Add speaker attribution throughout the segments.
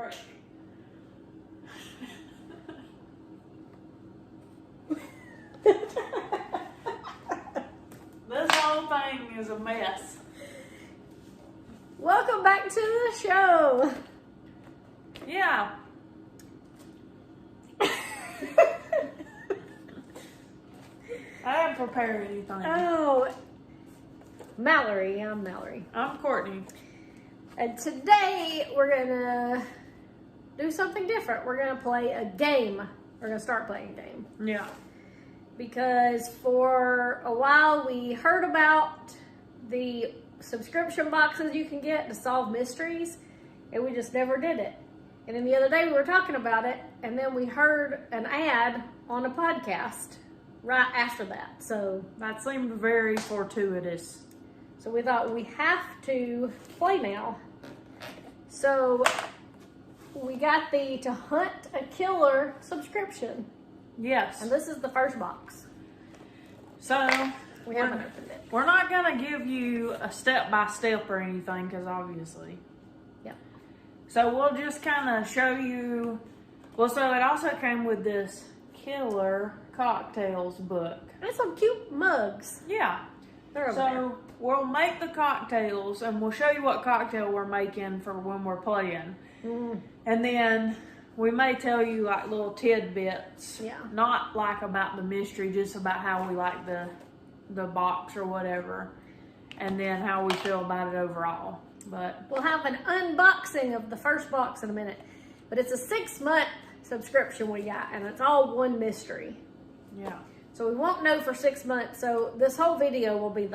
Speaker 1: break. This whole thing is a mess.
Speaker 2: Welcome back to the show.
Speaker 1: Yeah. I haven't prepared anything.
Speaker 2: Oh, Mallory. I'm Mallory.
Speaker 1: I'm Courtney.
Speaker 2: And today we're going to do something different. We're going to play a game. We're going to start playing a game.
Speaker 1: Yeah.
Speaker 2: Because for a while we heard about the subscription boxes you can get to solve mysteries, and we just never did it. And then the other day we were talking about it, and then we heard an ad on a podcast right after that. So
Speaker 1: That seemed very fortuitous.
Speaker 2: we thought we have to play now. So we got the To Hunt a Killer subscription.
Speaker 1: Yes.
Speaker 2: And this is the first box.
Speaker 1: So,
Speaker 2: We haven't opened it.
Speaker 1: we're not going to give you a step-by-step or anything, because obviously.
Speaker 2: Yep.
Speaker 1: So we'll just kind of show you. Well, so it also came with this Killer Cocktails book.
Speaker 2: And some cute mugs.
Speaker 1: Yeah.
Speaker 2: They're over there.
Speaker 1: So we'll make the cocktails, and we'll show you what cocktail we're making for when we're playing. And then we may tell you like little tidbits.
Speaker 2: Yeah.
Speaker 1: Not like about the mystery, just about how we like the box or whatever. And then how we feel about it overall. But
Speaker 2: We'll have an unboxing of the first box in a minute. But it's a 6-month subscription we got, and it's all one mystery.
Speaker 1: yeah.
Speaker 2: So we won't know for 6 months. So this whole video will be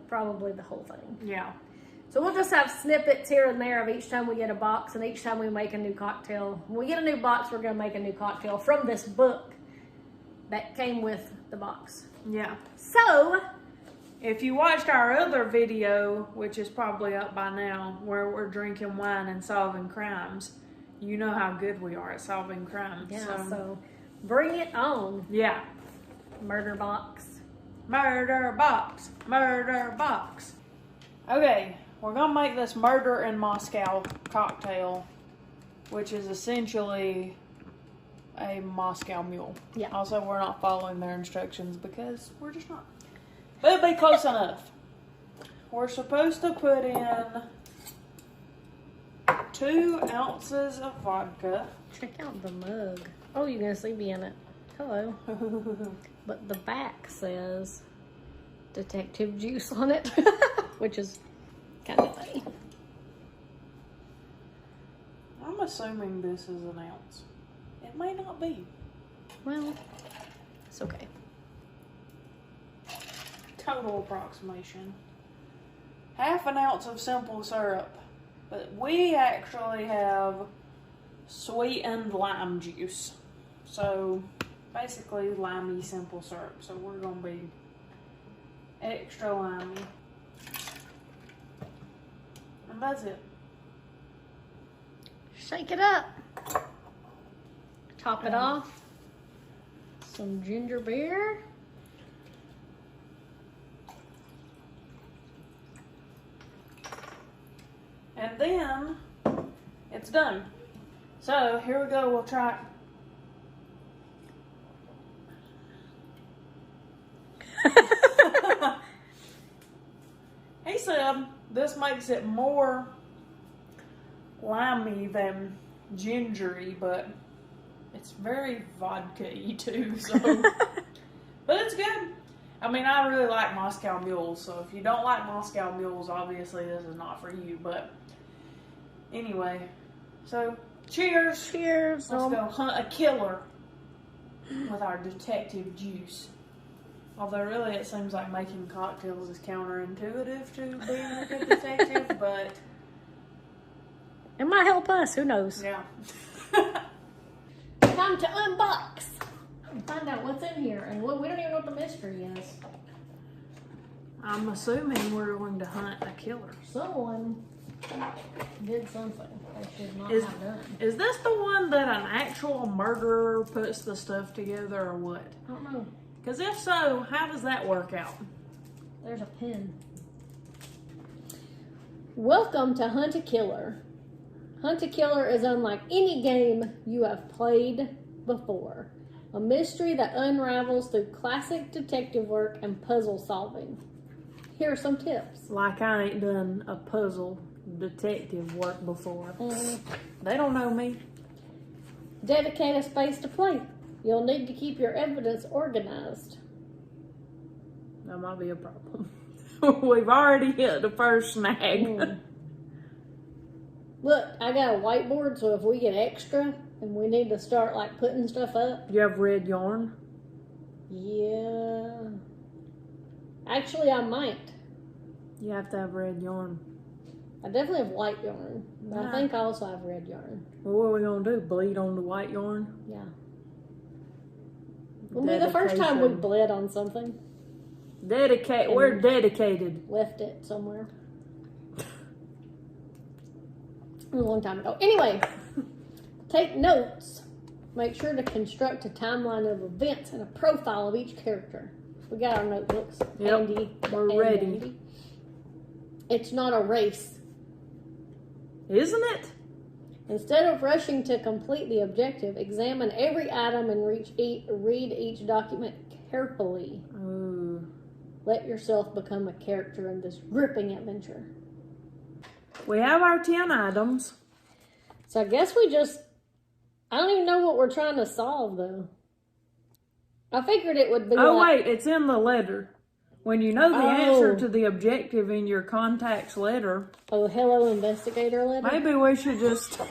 Speaker 2: probably the whole thing.
Speaker 1: Yeah.
Speaker 2: So we'll just have snippets here and there of each time we get a box, and each time we make a new cocktail. When we get a new box, we're going to make a new cocktail from this book that came with the box.
Speaker 1: Yeah.
Speaker 2: So,
Speaker 1: If you watched our other video, which is probably up by now, where we're drinking wine and solving crimes, you know how good we are at solving crimes.
Speaker 2: yeah, so bring it on,
Speaker 1: Yeah.
Speaker 2: murder box.
Speaker 1: Murder box. Murder box. Okay, we're going to make this Murder in Moscow cocktail, which is essentially a Moscow Mule.
Speaker 2: Yeah.
Speaker 1: Also, we're not following their instructions because we're just not. But it'll be close enough. We're supposed to put in 2 ounces of vodka.
Speaker 2: Check out the mug. Oh, you're going to see me in it. Hello. But the back says Detective Juice on it, which is kind of funny.
Speaker 1: I'm assuming this is an ounce. It may not be.
Speaker 2: Well, it's okay.
Speaker 1: Total approximation. 1/2 ounce of simple syrup. But we actually have sweetened lime juice. So, basically limey simple syrup. So we're going to be extra limey. And that's it.
Speaker 2: Shake it up. Top it off. Some ginger beer.
Speaker 1: And then it's done. So here we go. We'll try. He said this makes it more limey than gingery, but it's very vodka-y too. So, but it's good. I mean, I really like Moscow Mules, so if you don't like Moscow Mules, obviously this is not for you. But anyway, so cheers.
Speaker 2: Cheers.
Speaker 1: Let's go hunt a killer with our detective juice. Although really it seems like making cocktails is counterintuitive to being a good detective, but
Speaker 2: It might help us. Who knows?
Speaker 1: yeah.
Speaker 2: Time to unbox and find out what's in here. And we don't even know what the mystery is.
Speaker 1: I'm assuming we're going to hunt a killer.
Speaker 2: Someone did something they should not
Speaker 1: Is,
Speaker 2: have done.
Speaker 1: is this the one that an actual murderer puts the stuff together or what?
Speaker 2: I don't know.
Speaker 1: Because if so, how does that work out?
Speaker 2: There's a pin. Welcome to Hunt a Killer. Hunt a Killer is unlike any game you have played before. A mystery that unravels through classic detective work and puzzle solving. Here are some tips.
Speaker 1: Like I ain't done a puzzle detective work before. They don't know me.
Speaker 2: Dedicate a space to play. You'll need to keep your evidence organized.
Speaker 1: That might be a problem. We've already hit the first snag.
Speaker 2: Look, I got a whiteboard, so if we get extra and we need to start like putting stuff up.
Speaker 1: You have red yarn?
Speaker 2: Yeah. Actually, I might.
Speaker 1: You have to have red yarn.
Speaker 2: I definitely have white yarn, but I think I also have red yarn.
Speaker 1: Well, what are we going to do? Bleed on the white yarn?
Speaker 2: Yeah. It'll be the first time we bled on something.
Speaker 1: We're dedicated.
Speaker 2: Left it somewhere. A long time ago. Anyway, take notes. Make sure to construct a timeline of events and a profile of each character. We got our notebooks.
Speaker 1: Yep, we're ready.
Speaker 2: Andy. It's not a race.
Speaker 1: Isn't it?
Speaker 2: Instead of rushing to complete the objective, examine every item and read each document carefully.
Speaker 1: Ooh.
Speaker 2: Let yourself become a character in this gripping adventure.
Speaker 1: We have our 10 items.
Speaker 2: So I guess I don't even know what we're trying to solve, though. I figured it would be
Speaker 1: wait, it's in the letter. When you know the answer to the objective in your contact's letter.
Speaker 2: Oh, hello, investigator letter?
Speaker 1: Maybe we should just...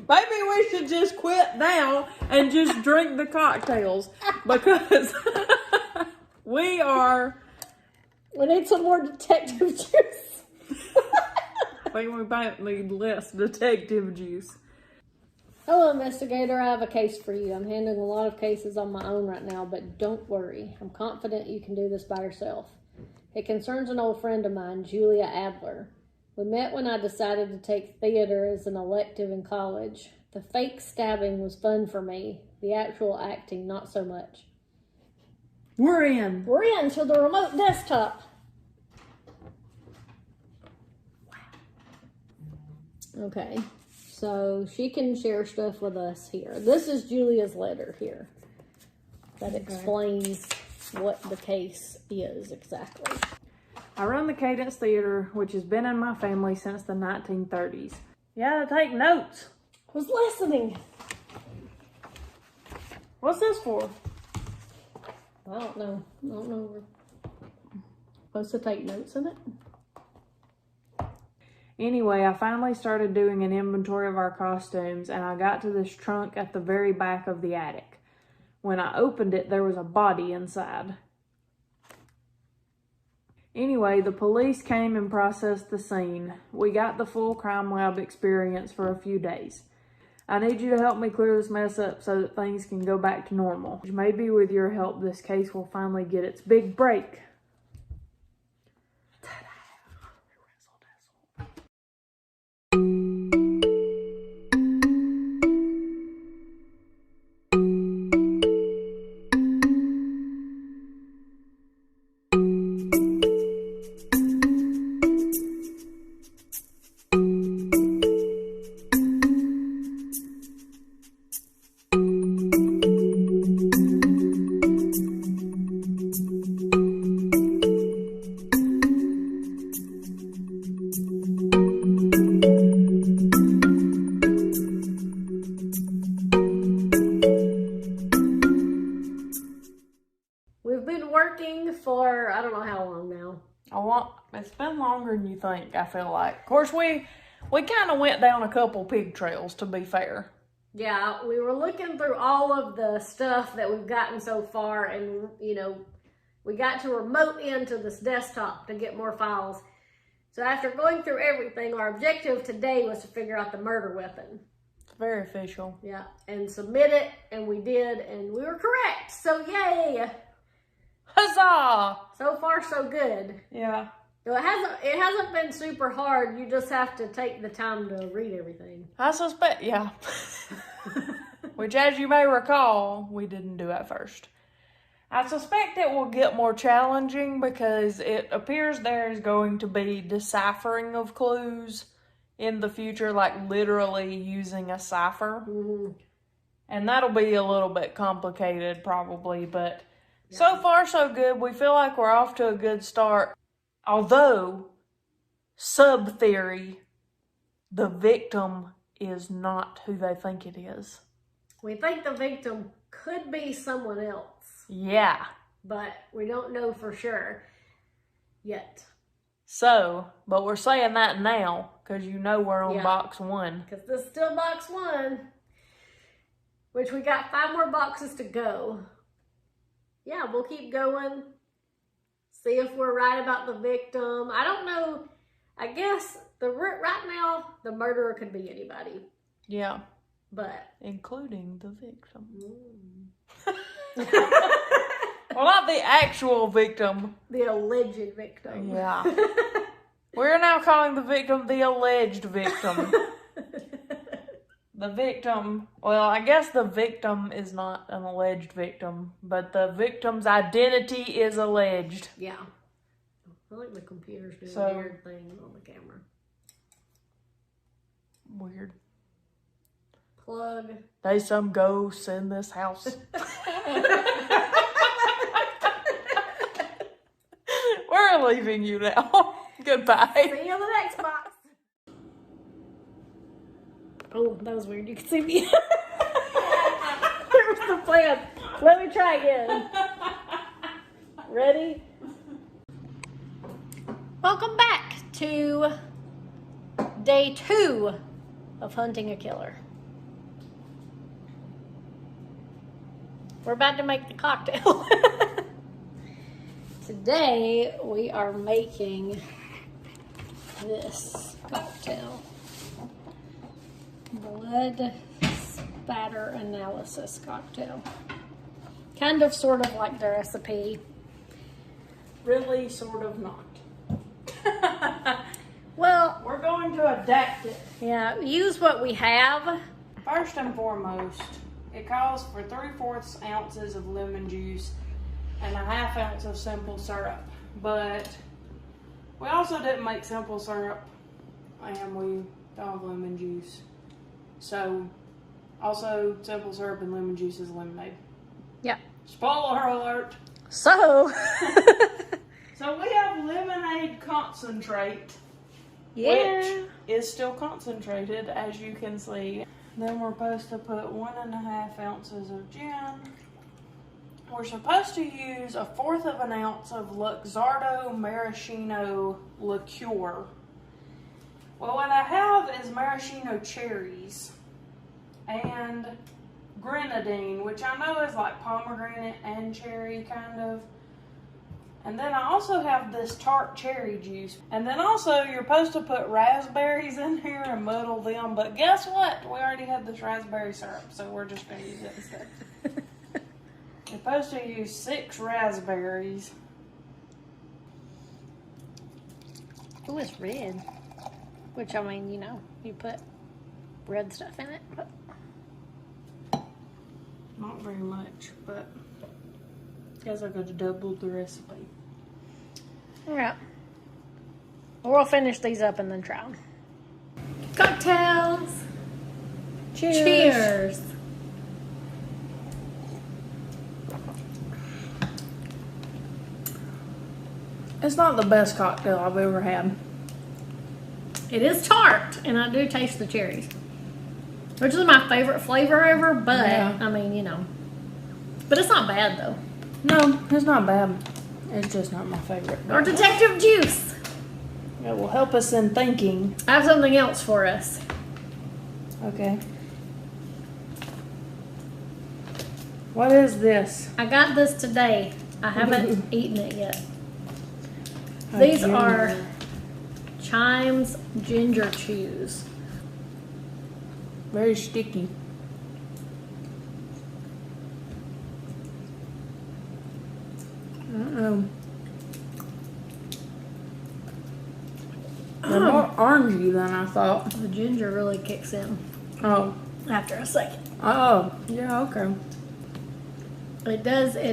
Speaker 1: Maybe we should just quit now and just drink the cocktails. Because we
Speaker 2: need some more detective juice.
Speaker 1: I think we might need less detective juice.
Speaker 2: Hello, investigator. I have a case for you. I'm handling a lot of cases on my own right now, but don't worry. I'm confident you can do this by yourself. It concerns an old friend of mine, Julia Adler. We met when I decided to take theater as an elective in college. The fake stabbing was fun for me. The actual acting, not so much.
Speaker 1: We're in.
Speaker 2: We're in to the remote desktop. Okay. So she can share stuff with us here. This is Julia's letter here that explains what the case is exactly.
Speaker 1: I run the Cadence Theater, which has been in my family since the 1930s. You gotta take notes.
Speaker 2: Who's listening?
Speaker 1: What's this for?
Speaker 2: I don't know. We're supposed to take notes in it.
Speaker 1: Anyway, I finally started doing an inventory of our costumes, and I got to this trunk at the very back of the attic. When I opened it, there was a body inside. Anyway, the police came and processed the scene. We got the full crime lab experience for a few days. I need you to help me clear this mess up so that things can go back to normal. Maybe with your help, this case will finally get its big break.
Speaker 2: For I don't know how long now.
Speaker 1: It's been longer than you think, I feel like. Of course, we kind of went down a couple pig trails, to be fair.
Speaker 2: Yeah, we were looking through all of the stuff that we've gotten so far, and, you know, we got to remote into this desktop to get more files. So after going through everything, our objective today was to figure out the murder weapon.
Speaker 1: It's very official.
Speaker 2: Yeah, and submit it, and we did, and we were correct. So yay!
Speaker 1: Huzzah!
Speaker 2: So far, so good.
Speaker 1: Yeah.
Speaker 2: So it hasn't been super hard. You just have to take the time to read everything.
Speaker 1: I suspect, yeah. Which, as you may recall, we didn't do at first. I suspect it will get more challenging because it appears there is going to be deciphering of clues in the future, like literally using a cipher.
Speaker 2: Mm-hmm.
Speaker 1: And that'll be a little bit complicated probably, but so far so good. We feel like we're off to a good start. Although, sub-theory, the victim is not who they think it is.
Speaker 2: We think the victim could be someone else.
Speaker 1: Yeah.
Speaker 2: But we don't know for sure yet.
Speaker 1: So, but we're saying that now, because you know we're on box 1.
Speaker 2: Because this is still box 1. Which we got 5 more boxes to go. Yeah, we'll keep going. See if we're right about the victim. I don't know. I guess right now, the murderer could be anybody.
Speaker 1: Yeah.
Speaker 2: But.
Speaker 1: Including the victim. Well, not the actual victim.
Speaker 2: The alleged victim.
Speaker 1: Yeah. We're now calling the victim the alleged victim. The victim, well, I guess the victim is not an alleged victim, but the victim's identity is alleged.
Speaker 2: Yeah. I think the computer's doing a weird thing on the camera.
Speaker 1: Weird.
Speaker 2: Plug.
Speaker 1: There's some ghosts in this house. We're leaving you now. Goodbye.
Speaker 2: See you in the next box. Oh, that was weird. You can see me. There's the plan. Let me try again. Ready? Welcome back to day 2 of hunting a killer. We're about to make the cocktail. Today we are making this cocktail. Blood spatter analysis cocktail. Kind of sort of like the recipe.
Speaker 1: Really, sort of not.
Speaker 2: Well,
Speaker 1: we're going to adapt it.
Speaker 2: Yeah, use what we have.
Speaker 1: First and foremost, it calls for 3/4 ounces of lemon juice and a 1/2 ounce of simple syrup. But we also didn't make simple syrup and we don't have lemon juice. So, also, simple syrup and lemon juice is lemonade.
Speaker 2: Yeah.
Speaker 1: Spoiler alert.
Speaker 2: So.
Speaker 1: So we have lemonade concentrate.
Speaker 2: Yeah.
Speaker 1: Which is still concentrated, as you can see. Then we're supposed to put 1.5 ounces of gin. We're supposed to use 1/4 ounce of Luxardo maraschino liqueur. Well, what I have is maraschino cherries and grenadine, which I know is like pomegranate and cherry kind of. And then I also have this tart cherry juice. And then also you're supposed to put raspberries in here and muddle them. But guess what? We already had this raspberry syrup, so we're just going to use it instead. You're supposed to use 6 raspberries.
Speaker 2: Oh, it's red. Which, I mean, you know, you put red stuff in it. But
Speaker 1: not very much, but guess I could have doubled the recipe.
Speaker 2: Yeah. We'll finish these up and then try them. Cocktails. Cheers. Cheers.
Speaker 1: It's not the best cocktail I've ever had.
Speaker 2: It is tart, and I do taste the cherries. Which is my favorite flavor ever, but, yeah. I mean, you know. But it's not bad, though.
Speaker 1: No, it's not bad. It's just not my favorite.
Speaker 2: Or Detective Juice.
Speaker 1: It will help us in thinking.
Speaker 2: I have something else for us.
Speaker 1: Okay. What is this?
Speaker 2: I got this today. I haven't eaten it yet. These are Chimes Ginger Chews.
Speaker 1: Very sticky. They're more orangey than I thought.
Speaker 2: The ginger really kicks in.
Speaker 1: Oh.
Speaker 2: After a second.
Speaker 1: Oh, yeah, okay.
Speaker 2: It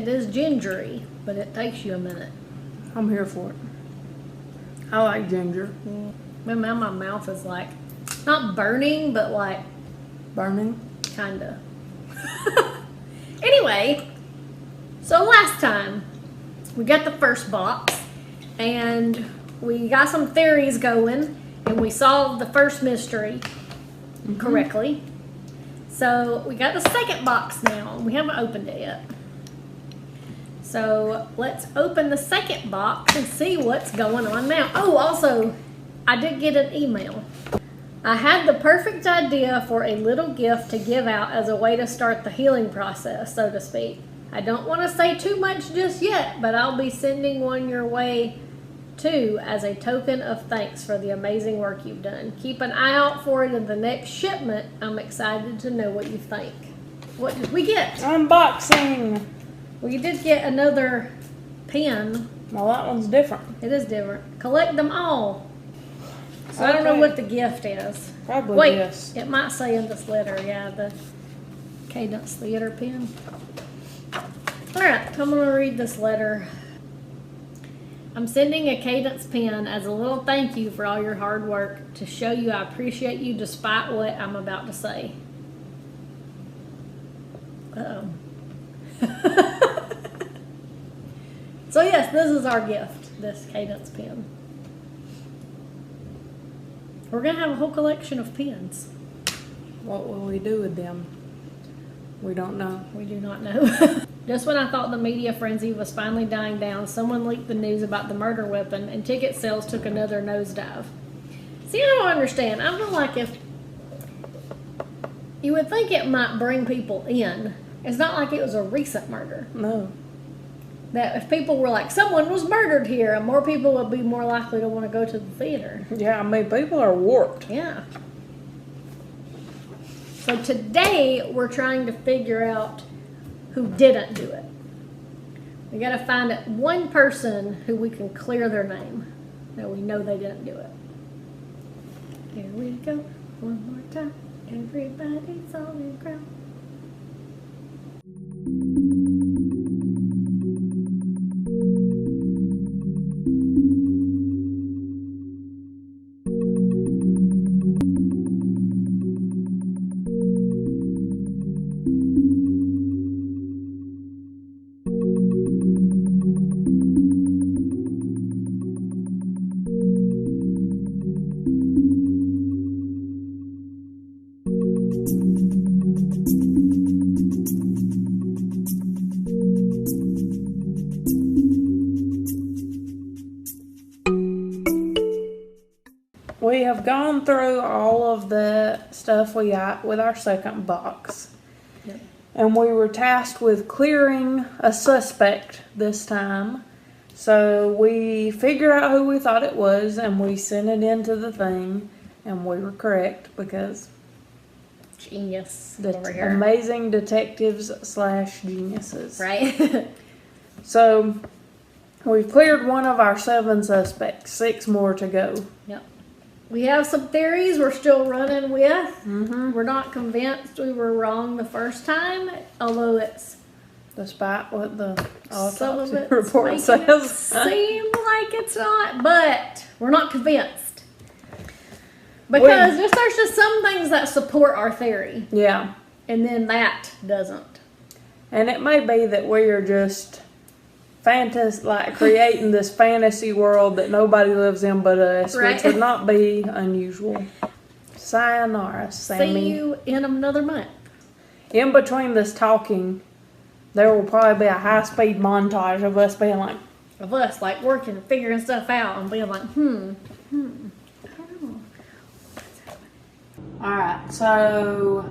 Speaker 2: is gingery, but it takes you a minute.
Speaker 1: I'm here for it. I like ginger.
Speaker 2: Now my mouth is like Not burning, but like
Speaker 1: Burning.
Speaker 2: kinda. Anyway, so last time we got the first box and we got some theories going and we solved the first mystery correctly. So we got the second box now. We haven't opened it yet. So let's open the second box and see what's going on now. Oh, also, I did get an email. I had the perfect idea for a little gift to give out as a way to start the healing process, so to speak. I don't want to say too much just yet, but I'll be sending one your way too as a token of thanks for the amazing work you've done. Keep an eye out for it in the next shipment. I'm excited to know what you think. What did we get?
Speaker 1: Unboxing.
Speaker 2: We did get another pen.
Speaker 1: Well, that one's different.
Speaker 2: It is different. Collect them all. So I don't know
Speaker 1: Okay.
Speaker 2: what the gift is.
Speaker 1: Probably
Speaker 2: Wait,
Speaker 1: this.
Speaker 2: it might say in this letter, yeah, the Cadence Theater pen. Alright, I'm going to read this letter. I'm sending a Cadence pen as a little thank you for all your hard work to show you I appreciate you despite what I'm about to say. Uh-oh. So yes, this is our gift, this Cadence pen. We're going to have a whole collection of pens.
Speaker 1: What will we do with them? We don't know.
Speaker 2: We do not know. Just when I thought the media frenzy was finally dying down, someone leaked the news about the murder weapon and ticket sales took another nosedive. See, I don't understand. I feel like if you would think it might bring people in. It's not like it was a recent murder.
Speaker 1: No.
Speaker 2: That if people were like, someone was murdered here, and more people would be more likely to want to go to the theater.
Speaker 1: Yeah, I mean, people are warped.
Speaker 2: Yeah. So today we're trying to figure out who didn't do it. We got to find one person who we can clear their name, that we know they didn't do it. Here we go, one more time. Everybody's on the ground.
Speaker 1: We have gone through all of the stuff we got with our second box.
Speaker 2: Yep.
Speaker 1: And we were tasked with clearing a suspect this time. So we figured out who we thought it was and we sent it into the thing. And we were correct because
Speaker 2: Genius
Speaker 1: the
Speaker 2: over here.
Speaker 1: amazing detectives / geniuses.
Speaker 2: Right?
Speaker 1: So we've cleared one of our 7 suspects. 6 more to go.
Speaker 2: Yep. We have some theories we're still running with.
Speaker 1: Mm-hmm.
Speaker 2: We're not convinced we were wrong the first time, although it's
Speaker 1: Despite what the
Speaker 2: some of
Speaker 1: autopsy
Speaker 2: it
Speaker 1: report
Speaker 2: making
Speaker 1: says.
Speaker 2: it seem like it's not, but we're not convinced. Because there's just some things that support our theory,
Speaker 1: Yeah.
Speaker 2: and then that doesn't.
Speaker 1: And it may be that we are just creating this fantasy world that nobody lives in but us,
Speaker 2: Right.
Speaker 1: which would not be unusual. Sayonara, Sammy.
Speaker 2: See you in another month.
Speaker 1: In between this talking, there will probably be a high-speed montage of us being like,
Speaker 2: Of us, like, working and figuring stuff out and being like, I don't know.
Speaker 1: Alright, so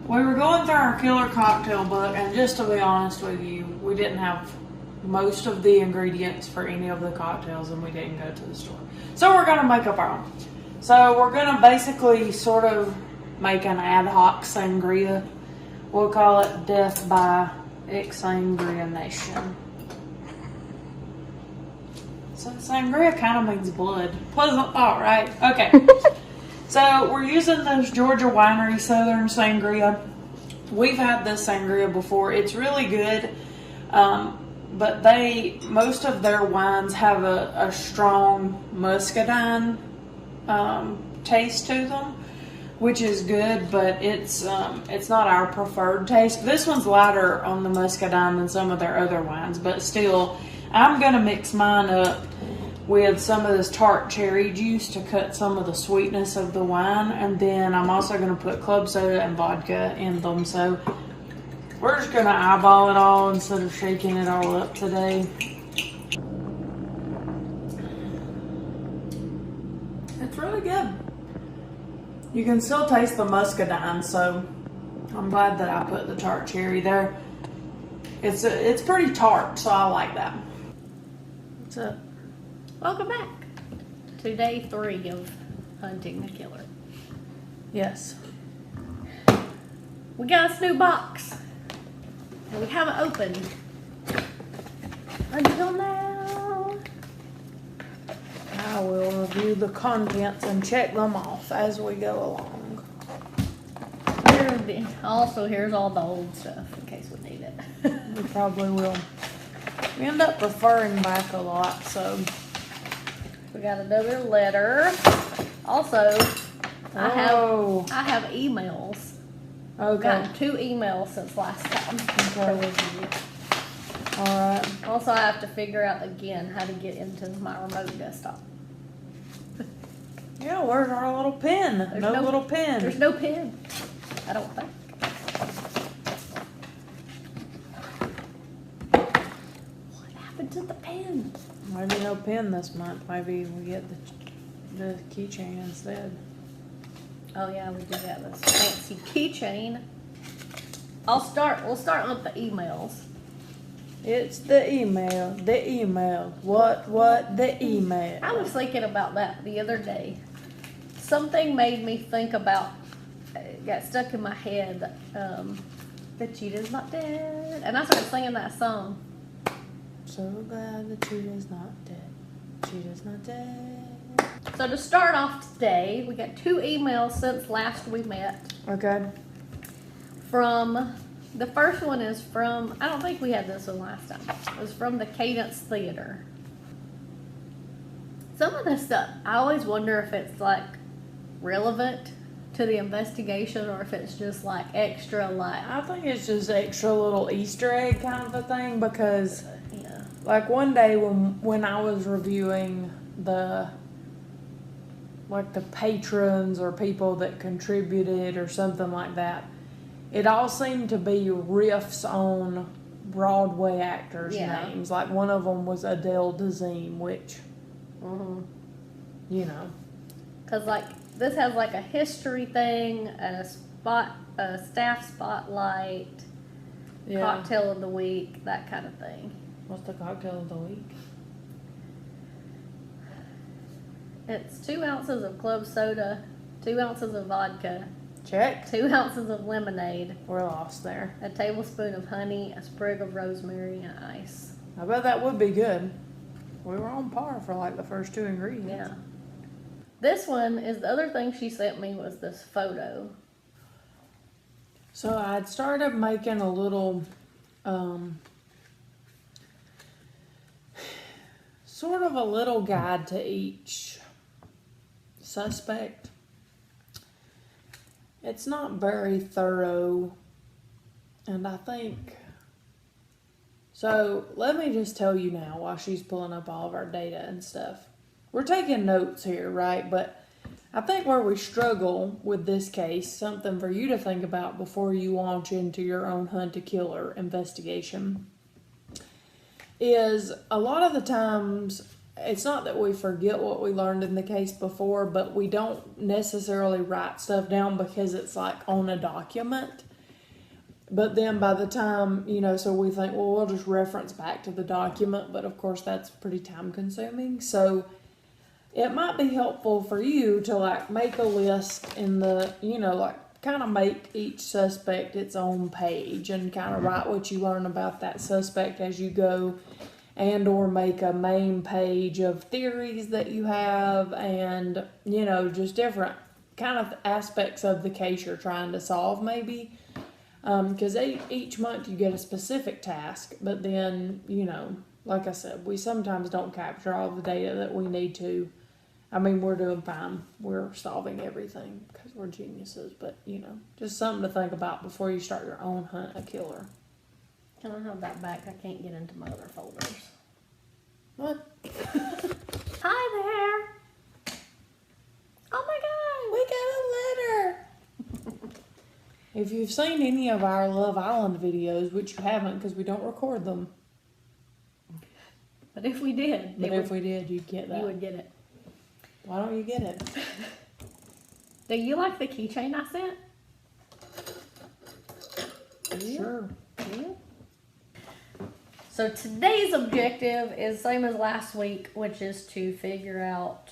Speaker 1: we were going through our killer cocktail book, and just to be honest with you, we didn't have most of the ingredients for any of the cocktails, and we didn't go to the store. So we're going to make up our own. So we're going to basically sort of make an ad hoc sangria. We'll call it Death by Sangria Nation. So sangria kind of means blood. Pleasant thought, right? Okay. So we're using this Georgia Winery Southern Sangria. We've had this sangria before. It's really good. But most of their wines have a strong muscadine taste to them. which is good, but it's not our preferred taste. This one's lighter on the muscadine than some of their other wines, but still, I'm gonna mix mine up with some of this tart cherry juice to cut some of the sweetness of the wine, and then I'm also gonna put club soda and vodka in them. So we're just gonna eyeball it all instead of shaking it all up today. It's really good. You can still taste the muscadine, so I'm glad that I put the tart cherry there. It's pretty tart, so I like that. What's up?
Speaker 2: Welcome back to day 3 of hunting the killer.
Speaker 1: Yes.
Speaker 2: We got this new box and we haven't opened until now.
Speaker 1: I will review the contents and check them off as we go along.
Speaker 2: Also, here's all the old stuff in case we need it.
Speaker 1: We probably will. We end up referring back a lot, so.
Speaker 2: We got another letter. Also, I have emails.
Speaker 1: Okay.
Speaker 2: Got 2 emails since last time.
Speaker 1: Okay.
Speaker 2: Review.
Speaker 1: Alright.
Speaker 2: Also, I have to figure out again how to get into my remote desktop.
Speaker 1: Yeah, where's our little pen?
Speaker 2: There's
Speaker 1: No little pen.
Speaker 2: There's no pen. I don't think. What happened to the pen?
Speaker 1: Maybe no pen this month. Maybe we get the keychain instead.
Speaker 2: Oh yeah, we do have this fancy keychain. We'll start with the emails.
Speaker 1: It's the email. The email. What? The email.
Speaker 2: I was thinking about that the other day. Something made me think about, it got stuck in my head, that Cheetah's not dead. And I started singing that song.
Speaker 1: So glad the cheetah's not dead. Cheetah's not dead.
Speaker 2: So to start off today, we got 2 emails since last we met.
Speaker 1: Okay.
Speaker 2: The first one is from, I don't think we had this one last time. It was from the Cadence Theater. Some of this stuff, I always wonder if it's like relevant to the investigation or if it's just like extra like.
Speaker 1: I think it's just extra little Easter egg kind of a thing because
Speaker 2: Yeah.
Speaker 1: like one day when I was reviewing the patrons or people that contributed or something like that, it all seemed to be riffs on Broadway actors' names. Like one of them was Adele Dazeem, which, you know.
Speaker 2: Because like this has like a history thing and a staff spotlight, cocktail of the week, that kind of thing.
Speaker 1: What's the cocktail of the week?
Speaker 2: It's 2 ounces of club soda, 2 ounces of vodka,
Speaker 1: Check.
Speaker 2: 2 ounces of lemonade,
Speaker 1: We're lost there.
Speaker 2: a tablespoon of honey, a sprig of rosemary, and ice.
Speaker 1: I bet that would be good. We were on par for like the first 2 ingredients.
Speaker 2: Yeah. This one is the other thing she sent me was this photo.
Speaker 1: So I'd started making a little, sort of a little guide to each suspect. It's not very thorough, and I think, so let me just tell you now while she's pulling up all of our data and stuff. We're taking notes here, right? But I think where we struggle with this case, something for you to think about before you launch into your own hunt a killer investigation, is a lot of the times it's not that we forget what we learned in the case before, but we don't necessarily write stuff down because it's like on a document. But then by the time, so we think, well, we'll just reference back to the document, but of course that's pretty time consuming. So it might be helpful for you to like make a list in the, kind of make each suspect its own page and kind of write what you learn about that suspect as you go, and or make a main page of theories that you have and, just different kind of aspects of the case you're trying to solve maybe. Because each month you get a specific task, but then, like I said, we sometimes don't capture all the data that we need to I mean, we're doing fine. We're solving everything because we're geniuses. But, you know, just something to think about before you start your own hunt a killer.
Speaker 2: Can I have that back? I can't get into my other folders.
Speaker 1: What?
Speaker 2: Hi there. Oh my
Speaker 1: We got a letter. If you've seen any of our Love Island videos, which you haven't because we don't record them.
Speaker 2: God. But if we did,
Speaker 1: We did, you'd get that.
Speaker 2: you would get it.
Speaker 1: Why don't you get it?
Speaker 2: Do you like the keychain I sent?
Speaker 1: Sure.
Speaker 2: Yeah. So today's objective is same as last week, which is to figure out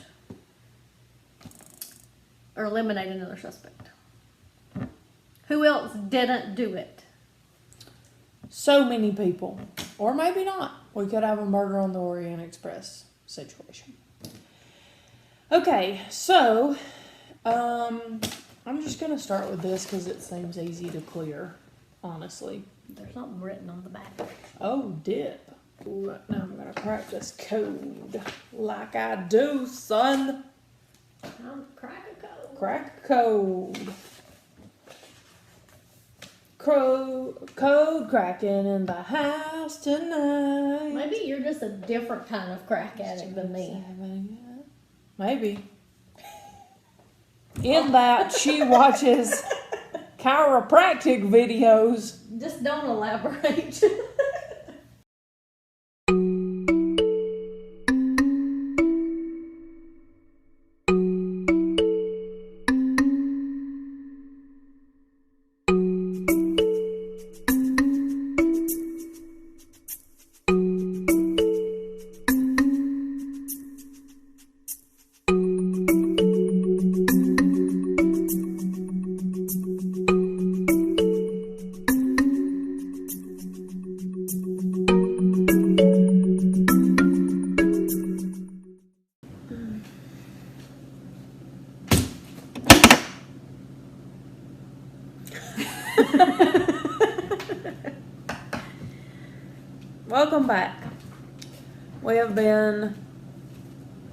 Speaker 2: or eliminate another suspect. Who else didn't do it?
Speaker 1: So many people. Or maybe not. We could have a murder on the Orient Express situation. Okay, so I'm just going to start with this because it seems easy to clear, honestly.
Speaker 2: There's something written on the back.
Speaker 1: Oh, dip. Ooh, now I'm going to crack this code like I do, son.
Speaker 2: Time to crack a code.
Speaker 1: Crack a code. Code cracking in the house tonight.
Speaker 2: Maybe you're just a different kind of crack addict than me.
Speaker 1: Maybe. In that she watches chiropractic videos.
Speaker 2: Just don't elaborate.
Speaker 1: Welcome back. We have been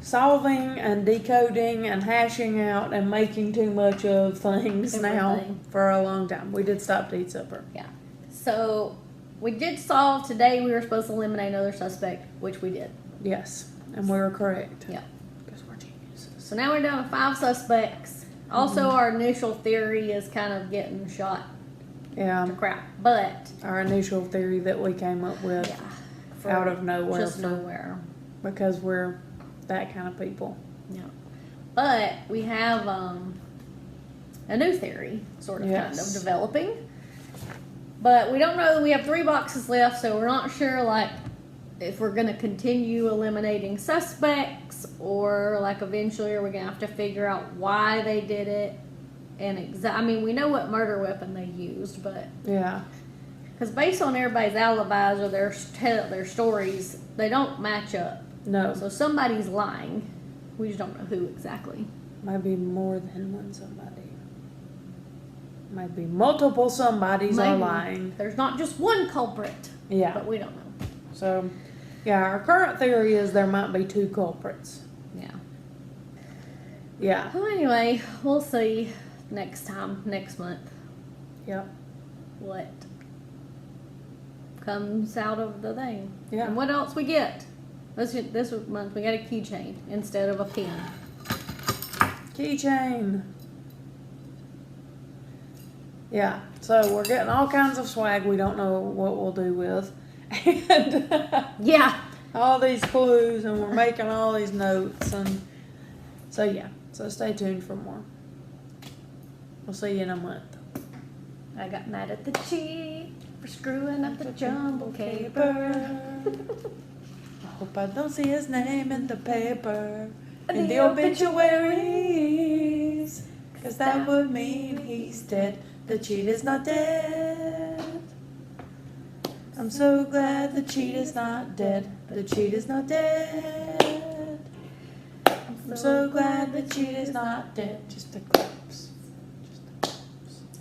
Speaker 1: solving and decoding and hashing out and making too much of things now
Speaker 2: Everything.
Speaker 1: for a long time. We did stop to eat supper.
Speaker 2: Yeah. So we did solve today. We were supposed to eliminate another suspect, which we did.
Speaker 1: Yes, and we were correct.
Speaker 2: Yeah.
Speaker 1: Because we're geniuses.
Speaker 2: So now we're down to 5 suspects. Also, our initial theory is kind of getting shot
Speaker 1: Yeah,
Speaker 2: to crap. But,
Speaker 1: our initial theory that we came up with
Speaker 2: yeah.
Speaker 1: out of nowhere
Speaker 2: Just nowhere.
Speaker 1: because we're that kind of people.
Speaker 2: Yeah. But we have a new theory, sort of, kind of
Speaker 1: Yes.
Speaker 2: developing. But we don't know. We have 3 boxes left, so we're not sure, like, if we're going to continue eliminating suspects or, like, eventually are we going to have to figure out why they did it. And I mean, we know what murder weapon they used, but
Speaker 1: Yeah.
Speaker 2: because based on everybody's alibis or their stories, they don't match up.
Speaker 1: No,
Speaker 2: So somebody's lying. We just don't know who exactly.
Speaker 1: maybe more than one somebody. Maybe multiple somebodies are
Speaker 2: Maybe.
Speaker 1: lying.
Speaker 2: There's not just one culprit,
Speaker 1: Yeah.
Speaker 2: but we don't know.
Speaker 1: So, yeah, our current theory is there might be 2 culprits.
Speaker 2: Yeah.
Speaker 1: Yeah.
Speaker 2: Well, anyway, we'll see next month,
Speaker 1: Yep.
Speaker 2: what comes out of the thing.
Speaker 1: Yeah.
Speaker 2: And what else we get. This month we got a keychain instead of a pin.
Speaker 1: Keychain. Yeah. So we're getting all kinds of swag we don't know what we'll do with. And
Speaker 2: Yeah.
Speaker 1: all these clues, and we're making all these notes. And so, yeah. So stay tuned for more. We'll see you in a month.
Speaker 2: I got mad at the chief for screwing up the jumble caper.
Speaker 1: I hope I don't see his name in the paper, in
Speaker 2: In
Speaker 1: the
Speaker 2: the
Speaker 1: obituaries, 'cause that would mean he's dead. The cheat is not dead. I'm so glad the cheat is not dead. The cheat is not dead. I'm so glad the cheat is not dead. Just a clap.